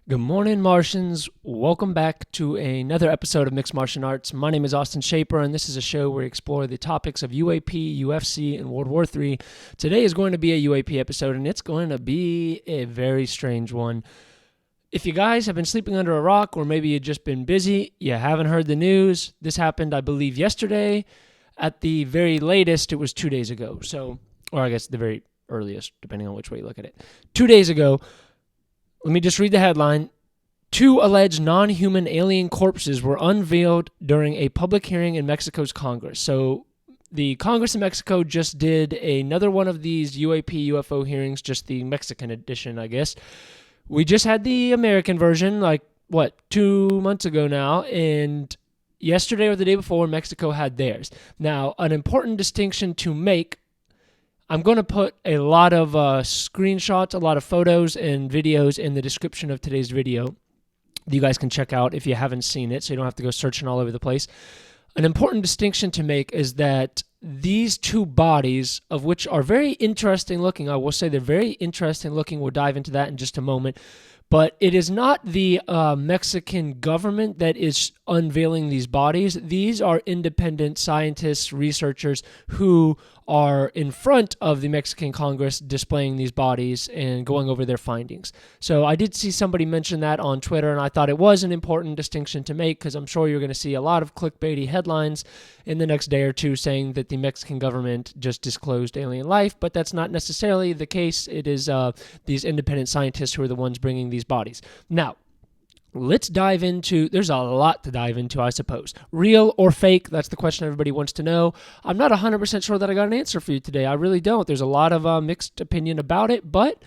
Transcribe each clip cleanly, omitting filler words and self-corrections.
Good morning, Martians. Welcome back to another episode of Mixed Martial Arts. My name is Austin Shaper, and this is a show where we explore the topics of UAP, UFC, and World War III. Today is going to be a UAP episode, and it's going to be a very strange one. If you guys have been sleeping under a rock, or maybe you've just been busy, you haven't heard the news. This happened, I believe, yesterday. At the very latest, it was 2 days ago. Or I guess the very earliest, depending on which way you look at it. 2 days ago. Let me just read the headline. 2 alleged non-human alien corpses were unveiled during a public hearing in Mexico's Congress. So the Congress in Mexico just did another one of these UAP UFO hearings, just the Mexican edition, I guess. We just had the American version, 2 months ago now, and yesterday or the day before, Mexico had theirs. Now, an important distinction to make, I'm going to put a lot of screenshots, a lot of photos and videos in the description of today's video that you guys can check out if you haven't seen it, so you don't have to go searching all over the place. An important distinction to make is that these 2 bodies, of which are very interesting looking, I will say they're very interesting looking, we'll dive into that in just a moment, but it is not the Mexican government that is unveiling these bodies. These are independent scientists, researchers who are in front of the Mexican Congress displaying these bodies and going over their findings. So I did see somebody mention that on Twitter, and I thought it was an important distinction to make because I'm sure you're going to see a lot of clickbaity headlines in the next day or two saying that the Mexican government just disclosed alien life, but that's not necessarily the case. It is these independent scientists who are the ones bringing these bodies. Now, let's dive into, there's a lot to dive into, I suppose. Real or fake? That's the question everybody wants to know. I'm not 100% sure that I got an answer for you today. I really don't. There's a lot of mixed opinion about it, but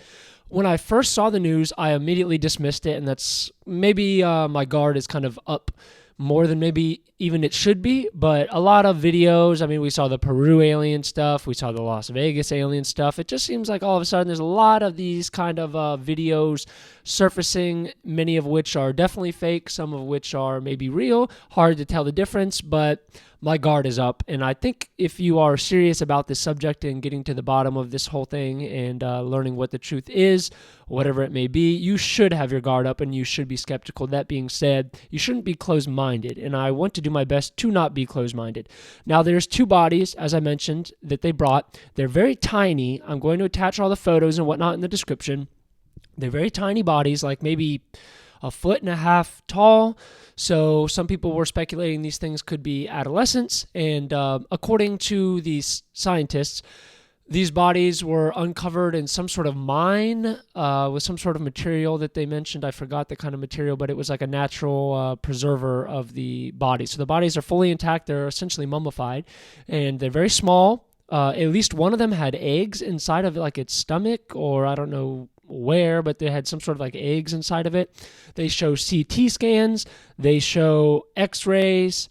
when I first saw the news, I immediately dismissed it, and that's maybe my guard is kind of up more than maybe even it should be, but a lot of videos, I mean, we saw the Peru alien stuff, we saw the Las Vegas alien stuff. It just seems like all of a sudden there's a lot of these kind of videos surfacing, many of which are definitely fake, some of which are maybe real. Hard to tell the difference, but my guard is up, and I think if you are serious about this subject and getting to the bottom of this whole thing and learning what the truth is, whatever it may be, you should have your guard up and you should be skeptical. That being said, you shouldn't be closed-minded, and I want to do my best to not be closed-minded. Now, there's 2 bodies, as I mentioned, that they brought. They're very tiny. I'm going to attach all the photos and whatnot in the description. They're very tiny bodies, like maybe 1.5 feet tall. So some people were speculating these things could be adolescents, and according to these scientists, these bodies were uncovered in some sort of mine with some sort of material that they mentioned. I forgot the kind of material, but it was like a natural preserver of the body. So the bodies are fully intact. They're essentially mummified, and they're very small. At least one of them had eggs inside of like its stomach, or I don't know where, but they had some sort of like eggs inside of it. They show CT scans. They show x-rays.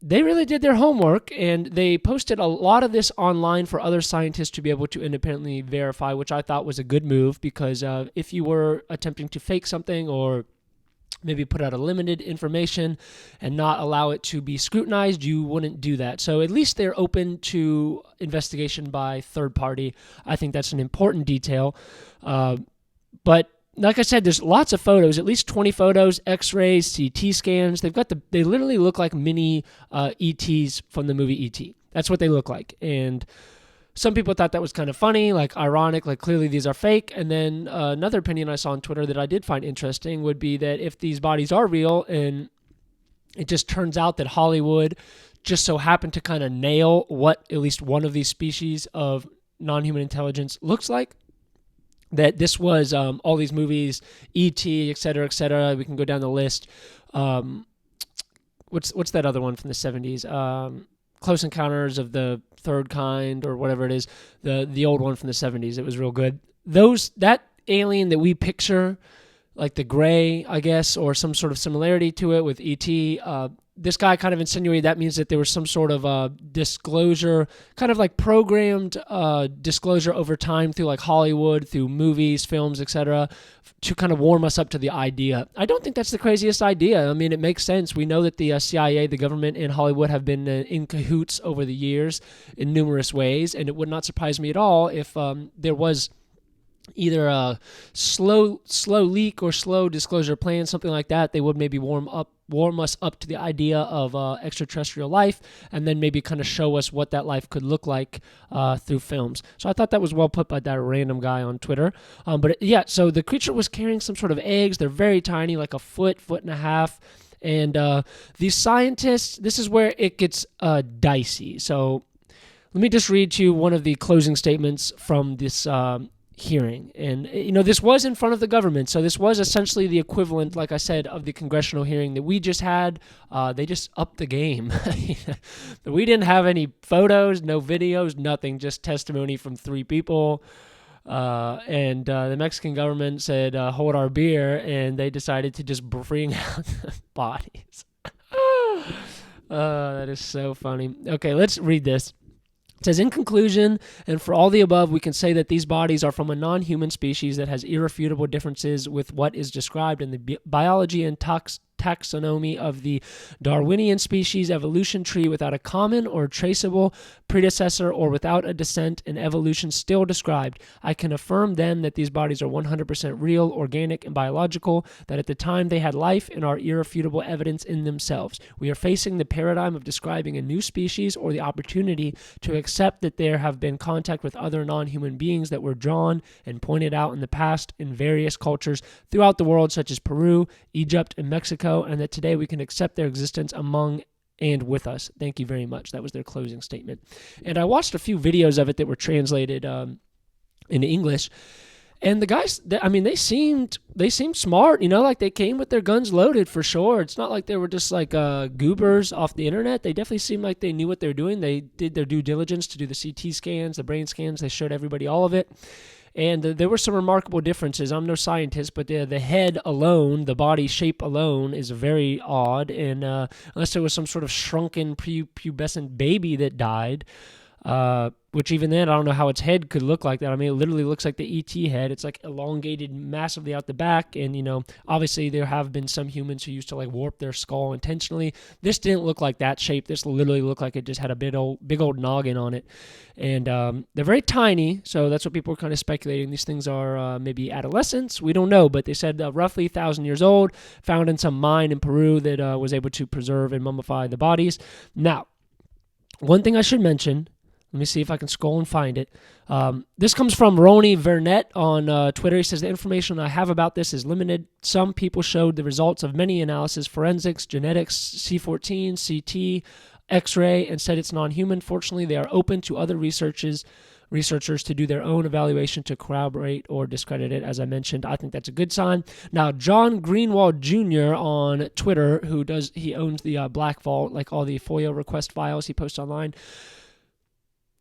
They really did their homework, and they posted a lot of this online for other scientists to be able to independently verify, which I thought was a good move because if you were attempting to fake something or maybe put out a limited information and not allow it to be scrutinized, you wouldn't do that. So at least they're open to investigation by third party. I think that's an important detail. But like I said, there's lots of photos, at least 20 photos, x-rays, CT scans. They literally look like mini ETs from the movie ET. That's what they look like. And some people thought that was kind of funny, like ironic, like clearly these are fake. And then another opinion I saw on Twitter that I did find interesting would be that if these bodies are real and it just turns out that Hollywood just so happened to kind of nail what at least one of these species of non-human intelligence looks like, that this was all these movies, E.T., et cetera, we can go down the list. What's that other one from the 70s? Close Encounters of the Third Kind, or whatever it is, the old one from the 70s. It was real good. That alien that we picture, like the gray, I guess, or some sort of similarity to it with E.T., this guy kind of insinuated that means that there was some sort of disclosure, kind of like programmed disclosure over time through like Hollywood, through movies, films, etc., to kind of warm us up to the idea. I don't think that's the craziest idea. I mean, it makes sense. We know that the CIA, the government, and Hollywood have been in cahoots over the years in numerous ways, and it would not surprise me at all if there was either a slow leak or slow disclosure plan, something like that. They would maybe warm us up to the idea of extraterrestrial life, and then maybe kind of show us what that life could look like through films. So I thought that was well put by that random guy on Twitter. So the creature was carrying some sort of eggs. They're very tiny, like a foot and a half. And these scientists, this is where it gets dicey. So let me just read to you one of the closing statements from this hearing. And, this was in front of the government. So this was essentially the equivalent, like I said, of the congressional hearing that we just had. They just upped the game. We didn't have any photos, no videos, nothing, just testimony from 3 people. And the Mexican government said, hold our beer, and they decided to just bring out the bodies. That is so funny. Okay, let's read this. It says, in conclusion, and for all the above, we can say that these bodies are from a non-human species that has irrefutable differences with what is described in the biology and taxonomy of the Darwinian species evolution tree, without a common or traceable predecessor or without a descent in evolution still described. I can affirm then that these bodies are 100% real, organic, and biological, that at the time they had life and are irrefutable evidence in themselves. We are facing the paradigm of describing a new species or the opportunity to accept that there have been contact with other non-human beings that were drawn and pointed out in the past in various cultures throughout the world, such as Peru, Egypt, and Mexico, and that today we can accept their existence among and with us. Thank you very much. That was their closing statement. And I watched a few videos of it that were translated into English. And the guys, they seemed smart, like they came with their guns loaded for sure. It's not like they were just like goobers off the internet. They definitely seemed like they knew what they were doing. They did their due diligence to do the CT scans, the brain scans. They showed everybody all of it. And there were some remarkable differences. I'm no scientist, but the head alone, the body shape alone, is very odd. And unless there was some sort of shrunken pubescent baby that died, which even then, I don't know how its head could look like that. It literally looks like the ET head. It's like elongated massively out the back. And, obviously there have been some humans who used to like warp their skull intentionally. This didn't look like that shape. This literally looked like it just had a big old noggin on it. And they're very tiny. So that's what people were kind of speculating. These things are maybe adolescents. We don't know. But they said roughly 1,000 years old, found in some mine in Peru that was able to preserve and mummify the bodies. Now, one thing I should mention, let me see if I can scroll and find it. This comes from Roni Vernet on Twitter. He says, the information I have about this is limited. Some people showed the results of many analyses, forensics, genetics, C14, CT, X-ray, and said it's non-human. Fortunately, they are open to other researchers to do their own evaluation to corroborate or discredit it. As I mentioned, I think that's a good sign. Now, John Greenwald Jr. on Twitter, he owns the Black Vault, like all the FOIA request files he posts online.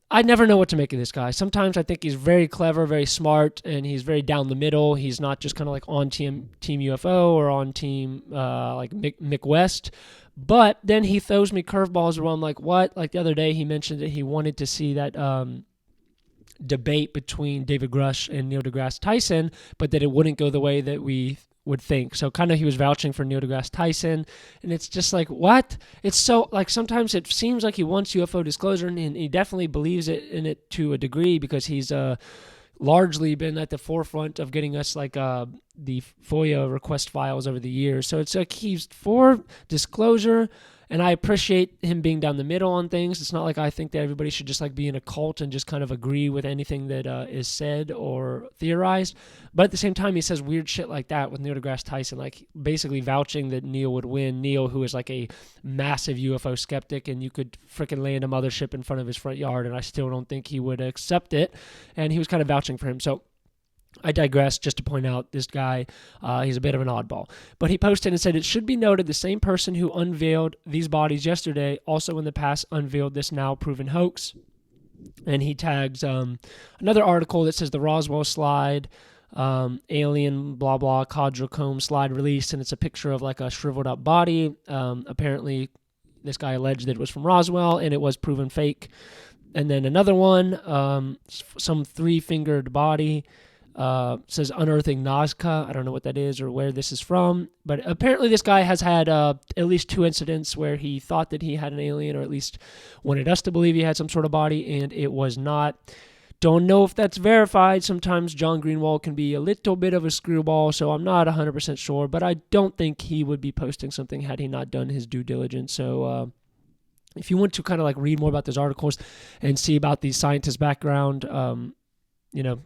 I never know what to make of this guy. Sometimes I think he's very clever, very smart, and he's very down the middle. He's not just kind of like on team UFO or on team like Mick West. But then he throws me curveballs where I'm like, what? Like the other day he mentioned that he wanted to see that debate between David Grush and Neil deGrasse Tyson, but that it wouldn't go the way that we would think. So kind of he was vouching for Neil deGrasse Tyson, and it's just like, what? It's so, like, sometimes it seems like he wants UFO disclosure, and he definitely believes in it to a degree, because he's largely been at the forefront of getting us like the FOIA request files over the years. So it's like he's for disclosure, and I appreciate him being down the middle on things. It's not like I think that everybody should just like be in a cult and just kind of agree with anything that is said or theorized. But at the same time, he says weird shit like that with Neil deGrasse Tyson, like basically vouching that Neil would win. Neil, who is like a massive UFO skeptic, and you could freaking land a mothership in front of his front yard, and I still don't think he would accept it. And he was kind of vouching for him. So I digress just to point out this guy, he's a bit of an oddball. But he posted and said, it should be noted the same person who unveiled these bodies yesterday also in the past unveiled this now proven hoax. And he tags another article that says the Roswell slide, alien blah blah quadrochrome slide released, and it's a picture of like a shriveled up body. Apparently this guy alleged that it was from Roswell, and it was proven fake. And then another one, some 3-fingered body, says unearthing Nazca. I don't know what that is or where this is from, but apparently this guy has had at least 2 incidents where he thought that he had an alien, or at least wanted us to believe he had some sort of body, and it was not Don't know if that's verified. Sometimes John Greenwald can be a little bit of a screwball, so I'm not 100% sure, but I don't think he would be posting something had he not done his due diligence. So if you want to kind of like read more about those articles and see about the scientist's background,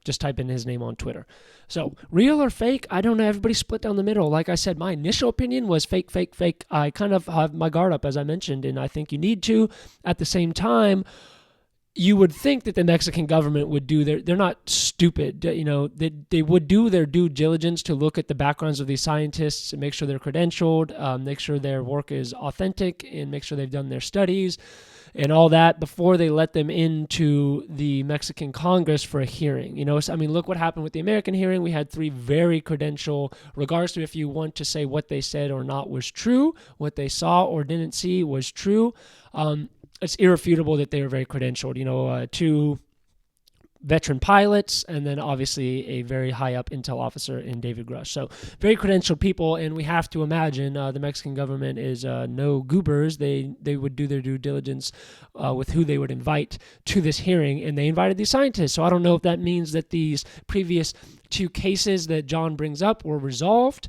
just type in his name on Twitter. So real or fake, I don't know. Everybody's split down the middle. Like I said, my initial opinion was fake, fake, fake. I kind of have my guard up, as I mentioned, and I think you need to. At the same time, you would think that the Mexican government would do they're not stupid, they would do their due diligence to look at the backgrounds of these scientists and make sure they're credentialed, make sure their work is authentic, and make sure they've done their studies and all that before they let them into the Mexican Congress for a hearing. Look what happened with the American hearing. We had 3 very credential, regardless of if you want to say what they said or not was true, what they saw or didn't see was true. It's irrefutable that they were very credentialed, 2 veteran pilots, and then obviously a very high up intel officer in David Grush. So very credentialed people, and we have to imagine the Mexican government is no goobers. They would do their due diligence with who they would invite to this hearing, and they invited these scientists. So I don't know if that means that these previous 2 cases that John brings up were resolved.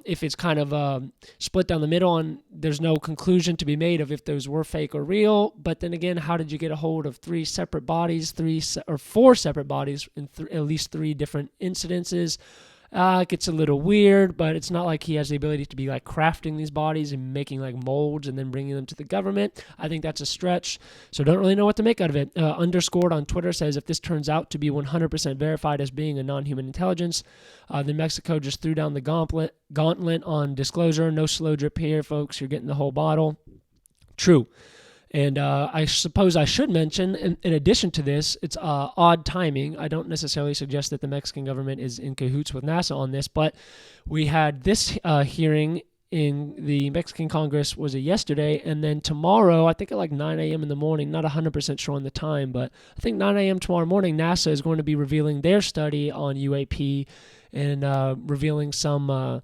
If it's kind of split down the middle and there's no conclusion to be made of if those were fake or real. But then again, how did you get a hold of 4 separate bodies in at least 3 different incidences? It gets a little weird, but it's not like he has the ability to be like crafting these bodies and making like molds and then bringing them to the government. I think that's a stretch, so don't really know what to make out of it. Underscored on Twitter says, if this turns out to be 100% verified as being a non-human intelligence, then Mexico just threw down the gauntlet on disclosure. No slow drip here, folks. You're getting the whole bottle. True. And I suppose I should mention, in addition to this, it's odd timing. I don't necessarily suggest that the Mexican government is in cahoots with NASA on this, but we had this hearing in the Mexican Congress, was it yesterday? And then tomorrow, I think at like 9 a.m. in the morning, not 100% sure on the time, but I think 9 a.m. tomorrow morning, NASA is going to be revealing their study on UAP and revealing some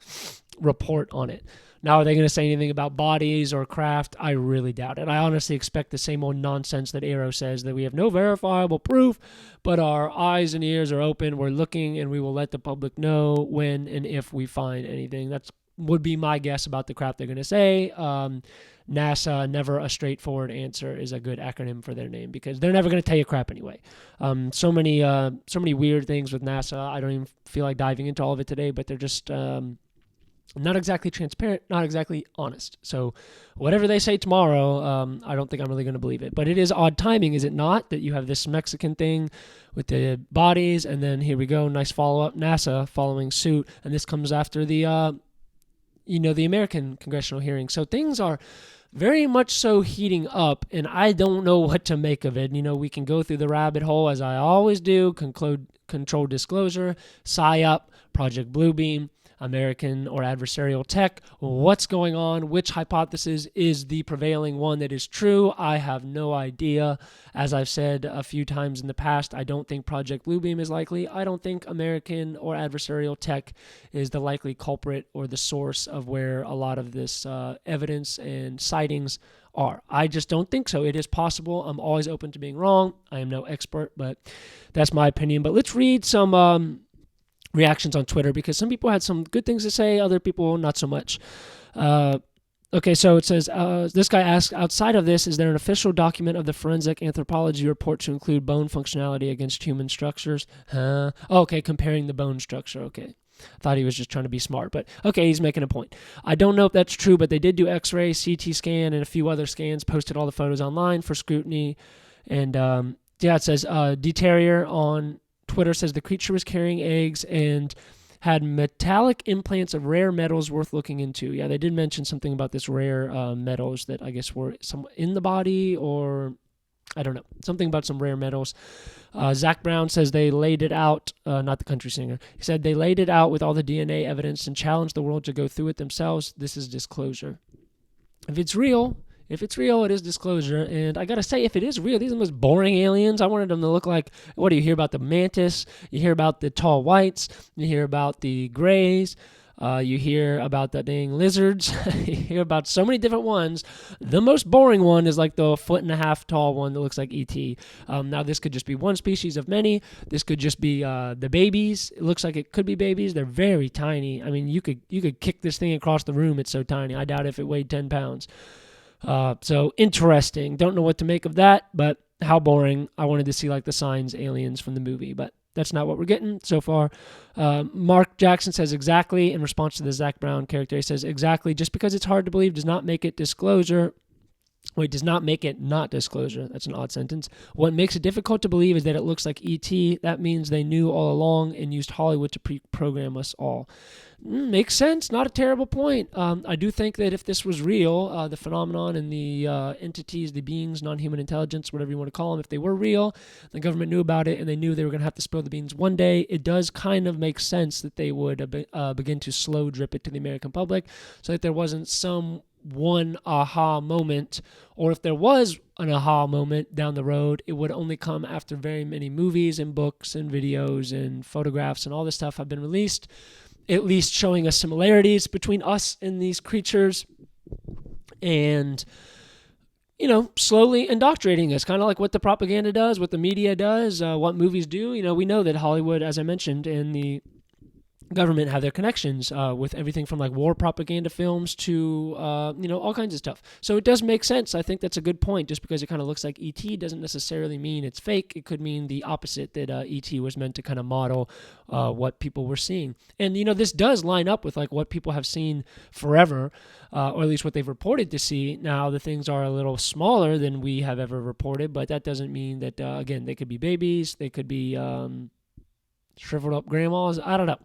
report on it. Now, are they going to say anything about bodies or craft? I really doubt it. I honestly expect the same old nonsense that Aero says, that we have no verifiable proof, but our eyes and ears are open. We're looking, and we will let the public know when and if we find anything. That would be my guess about the crap they're going to say. NASA, never a straightforward answer, is a good acronym for their name, because they're never going to tell you crap anyway. So many weird things with NASA. I don't even feel like diving into all of it today, but they're just not exactly transparent, not exactly honest. So whatever they say tomorrow, I don't think I'm really going to believe it. But it is odd timing, is it not, that you have this Mexican thing with the bodies, and then here we go, nice follow-up, NASA following suit, and this comes after the American congressional hearing. So things are very much so heating up, and I don't know what to make of it. We can go through the rabbit hole, as I always do, controlled disclosure, PSYOP, Project Bluebeam, American or adversarial tech. What's going on? Which hypothesis is the prevailing one that is true? I have no idea. As I've said a few times in the past, I don't think Project Bluebeam is likely. I don't think American or adversarial tech is the likely culprit or the source of where a lot of this evidence and sightings are. I just don't think so. It is possible. I'm always open to being wrong. I am no expert, but that's my opinion. But let's read some reactions on Twitter, because some people had some good things to say, other people not so much. Okay, so it says, this guy asks, outside of this, is there an official document of the forensic anthropology report to include bone functionality against human structures? Okay, comparing the bone structure, okay. Thought he was just trying to be smart, but okay, he's making a point. I don't know if that's true, but they did do X-ray, CT scan, and a few other scans, posted all the photos online for scrutiny, and it says, D-Terrier on Twitter says the creature was carrying eggs and had metallic implants of rare metals worth looking into. Yeah, they did mention something about this rare metals that I guess were some in the body, or I don't know, something about some rare metals. Zach Brown says they laid it out, not the country singer. He said they laid it out with all the DNA evidence and challenged the world to go through it themselves. This is disclosure. If it's real, it is disclosure. And I got to say, if it is real, these are the most boring aliens. I wanted them to look like, what do you hear about the mantis? You hear about the tall whites. You hear about the grays. You hear about that being lizards. You hear about so many different ones. The most boring one is like the 1.5 foot tall one that looks like ET. Now this could just be one species of many. This could just be the babies. It looks like it could be babies. They're very tiny. I mean, you could kick this thing across the room. It's so tiny. I doubt if it weighed 10 pounds. So interesting. Don't know what to make of that, but how boring. I wanted to see like the Signs aliens from the movie, but that's not what we're getting so far. Mark Jackson says exactly in response to the Zach Brown character. He says exactly. Just because it's hard to believe does not make it disclosure. Wait, does not make it not disclosure. That's an odd sentence. What makes it difficult to believe is that it looks like E.T. That means they knew all along and used Hollywood to pre-program us all. Makes sense. Not a terrible point. I do think that if this was real, the phenomenon and the entities, the beings, non-human intelligence, whatever you want to call them, if they were real, the government knew about it and they knew they were going to have to spill the beans one day, it does kind of make sense that they would begin to slow drip it to the American public so that there wasn't some one aha moment, or if there was an aha moment down the road, it would only come after very many movies and books and videos and photographs and all this stuff have been released, at least showing us similarities between us and these creatures and, you know, slowly indoctrinating us, kind of like what the propaganda does, what the media does, what movies do. You know, we know that Hollywood, as I mentioned, and the government have their connections with everything from like war propaganda films to all kinds of stuff. So it does make sense. I think that's a good point. Just because it kind of looks like ET doesn't necessarily mean it's fake. It could mean the opposite, that ET was meant to kind of model what people were seeing. And this does line up with like what people have seen forever, or at least what they've reported to see. Now the things are a little smaller than we have ever reported, but that doesn't mean that again, they could be babies, they could be shriveled up grandmas. I don't know.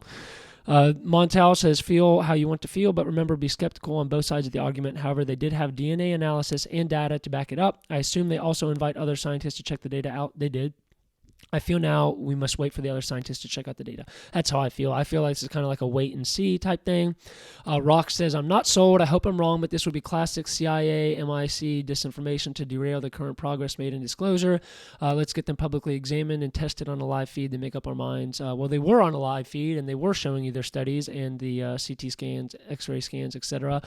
Montel says, feel how you want to feel, but remember, be skeptical on both sides of the argument. However, they did have DNA analysis and data to back it up. I assume they also invite other scientists to check the data out. They did. I feel now we must wait for the other scientists to check out the data. That's how I feel. I feel like this is kind of like a wait and see type thing. Rock says, I'm not sold. I hope I'm wrong, but this would be classic CIA, MIC disinformation to derail the current progress made in disclosure. Let's get them publicly examined and tested on a live feed to make up our minds. Well, they were on a live feed, and they were showing you their studies and the CT scans, X-ray scans, etc.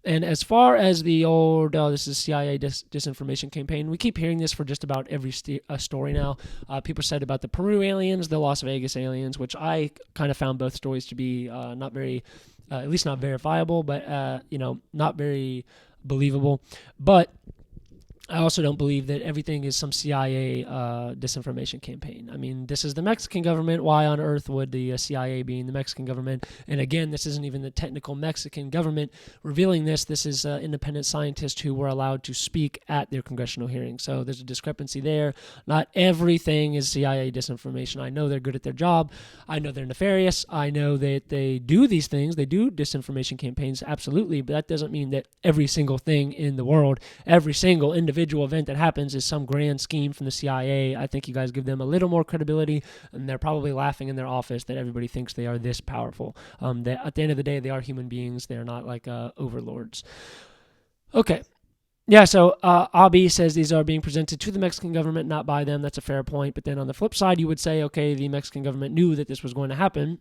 And as far as the old, this is CIA disinformation campaign, we keep hearing this for just about every story now. People said about the Peru aliens, the Las Vegas aliens, which I kind of found both stories to be not very, at least not verifiable, but not very believable. But I also don't believe that everything is some CIA disinformation campaign. I mean, this is the Mexican government. Why on earth would the CIA be in the Mexican government? And again, this isn't even the technical Mexican government revealing this. This is independent scientists who were allowed to speak at their congressional hearings. So there's a discrepancy there. Not everything is CIA disinformation. I know they're good at their job. I know they're nefarious. I know that they do these things. They do disinformation campaigns, absolutely. But that doesn't mean that every single thing in the world, every single individual event that happens is some grand scheme from the CIA. I think you guys give them a little more credibility, and they're probably laughing in their office that everybody thinks they are this powerful. That at the end of the day, they are human beings. They're not like overlords. Okay. Yeah, so Abi says these are being presented to the Mexican government, not by them. That's a fair point. But then on the flip side, you would say, okay, the Mexican government knew that this was going to happen.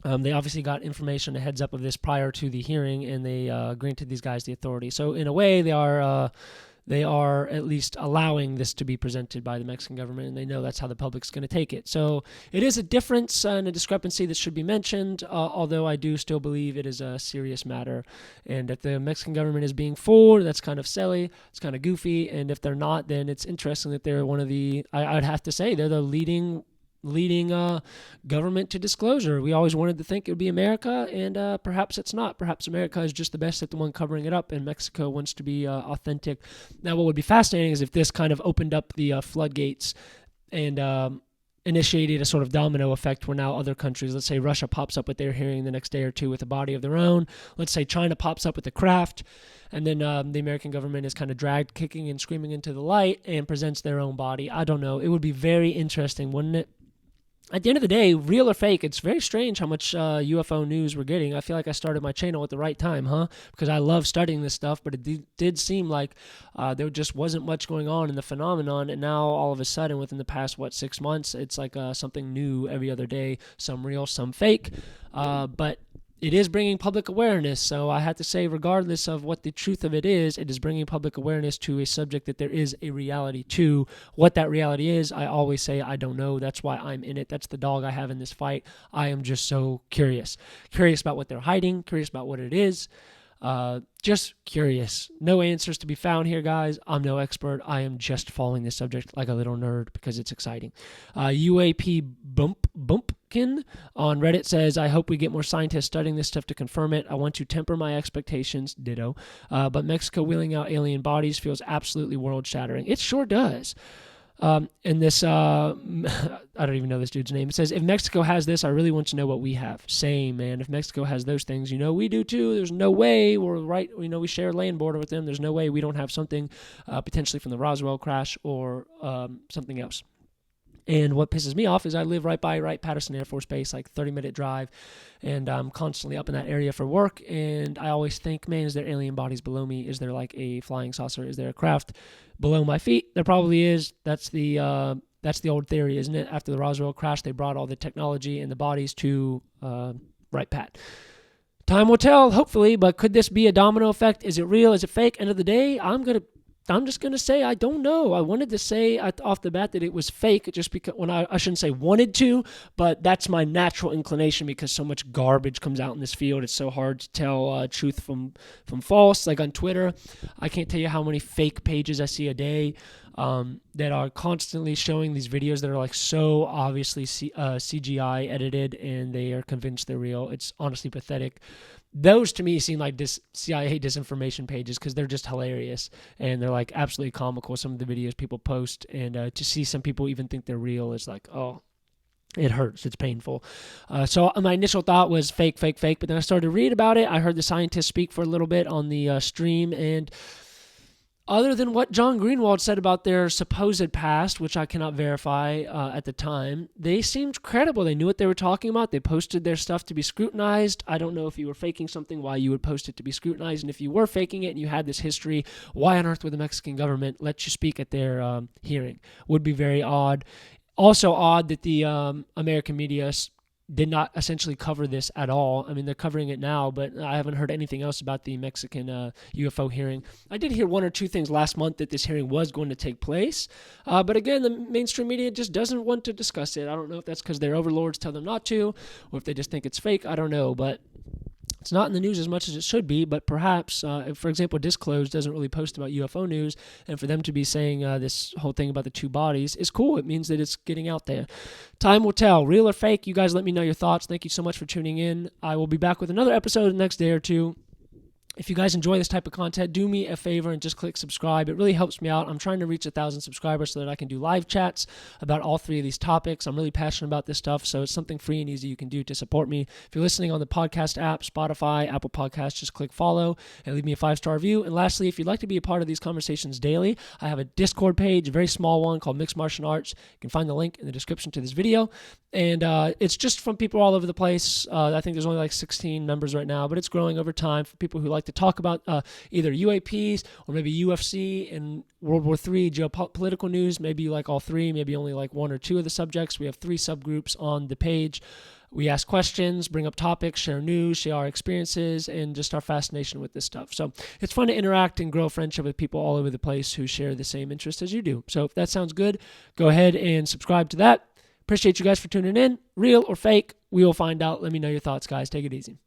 They obviously got information, a heads up of this prior to the hearing, and they granted these guys the authority. So in a way, they are at least allowing this to be presented by the Mexican government, and they know that's how the public's going to take it. So it is a difference and a discrepancy that should be mentioned, although I do still believe it is a serious matter. And if the Mexican government is being fooled, that's kind of silly, it's kind of goofy, and if they're not, then it's interesting that they're one of the, I'd have to say, they're the leading government to disclosure. We always wanted to think it would be America, and perhaps it's not. Perhaps America is just the best at the one covering it up, and Mexico wants to be authentic. Now, what would be fascinating is if this kind of opened up the floodgates and initiated a sort of domino effect where now other countries, let's say Russia pops up with their hearing the next day or two with a body of their own. Let's say China pops up with a craft, and then the American government is kind of dragged kicking and screaming into the light and presents their own body. I don't know. It would be very interesting, wouldn't it? At the end of the day, real or fake, it's very strange how much UFO news we're getting. I feel like I started my channel at the right time, because I love studying this stuff, but it did seem like there just wasn't much going on in the phenomenon, and now all of a sudden, within the past, 6 months, it's like something new every other day, some real, some fake, but it is bringing public awareness. So I have to say, regardless of what the truth of it is bringing public awareness to a subject that there is a reality to. What that reality is, I always say, I don't know. That's why I'm in it. That's the dog I have in this fight. I am just so curious. Curious about what they're hiding, curious about what it is. Just curious. No answers to be found here, guys. I'm no expert. I am just following this subject like a little nerd because it's exciting. UAP Bumpkin on Reddit says, I hope we get more scientists studying this stuff to confirm it. I want to temper my expectations. Ditto. But Mexico wheeling out alien bodies feels absolutely world-shattering. It sure does. And this, I don't even know this dude's name. It says, if Mexico has this, I really want to know what we have. Same, man. If Mexico has those things, we do too. There's no way we're right. We share a land border with them. There's no way we don't have something potentially from the Roswell crash or something else. And what pisses me off is I live right by Wright-Patterson Air Force Base, like 30-minute drive, and I'm constantly up in that area for work, and I always think, man, is there alien bodies below me? Is there like a flying saucer? Is there a craft below my feet? There probably is. That's the old theory, isn't it? After the Roswell crash, they brought all the technology and the bodies to Wright-Pat. Time will tell, hopefully, but could this be a domino effect? Is it real? Is it fake? End of the day, I'm just going to say I don't know. I wanted to say off the bat that it was fake just because I shouldn't say wanted to, but that's my natural inclination because so much garbage comes out in this field. It's so hard to tell truth from false. Like on Twitter, I can't tell you how many fake pages I see a day that are constantly showing these videos that are like so obviously CGI edited and they are convinced they're real. It's honestly pathetic. Those to me seem like CIA disinformation pages because they're just hilarious and they're like absolutely comical. Some of the videos people post, and to see some people even think they're real is like, oh, it hurts. It's painful. So my initial thought was fake, but then I started to read about it. I heard the scientists speak for a little bit on the stream, and other than what John Greenwald said about their supposed past, which I cannot verify at the time, they seemed credible. They knew what they were talking about. They posted their stuff to be scrutinized. I don't know if you were faking something, why you would post it to be scrutinized. And if you were faking it and you had this history, why on earth would the Mexican government let you speak at their hearing? Would be very odd. Also odd that the American media did not essentially cover this at all. I mean, they're covering it now, but I haven't heard anything else about the Mexican UFO hearing. I did hear one or two things last month that this hearing was going to take place, but again, the mainstream media just doesn't want to discuss it. I don't know if that's because their overlords tell them not to, or if they just think it's fake. I don't know, but it's not in the news as much as it should be, but perhaps, for example, Disclose doesn't really post about UFO news, and for them to be saying this whole thing about the two bodies is cool. It means that it's getting out there. Time will tell. Real or fake, you guys let me know your thoughts. Thank you so much for tuning in. I will be back with another episode the next day or two. If you guys enjoy this type of content, do me a favor and just click subscribe. It really helps me out. I'm trying to reach 1,000 subscribers so that I can do live chats about all three of these topics. I'm really passionate about this stuff, so it's something free and easy you can do to support me. If you're listening on the podcast app, Spotify, Apple Podcasts, just click follow and leave me a 5-star review. And lastly, if you'd like to be a part of these conversations daily, I have a Discord page, a very small one called Mixed Martial Arts. You can find the link in the description to this video. And it's just from people all over the place. I think there's only like 16 members right now, but it's growing over time for people who like to talk about either UAPs or maybe UFC and World War III geopolitical news. Maybe you like all three, maybe only like one or two of the subjects. We have 3 subgroups on the page. We ask questions, bring up topics, share news, share our experiences, and just our fascination with this stuff. So it's fun to interact and grow friendship with people all over the place who share the same interest as you do. So if that sounds good, go ahead and subscribe to that. Appreciate you guys for tuning in. Real or fake, we will find out. Let me know your thoughts, guys. Take it easy.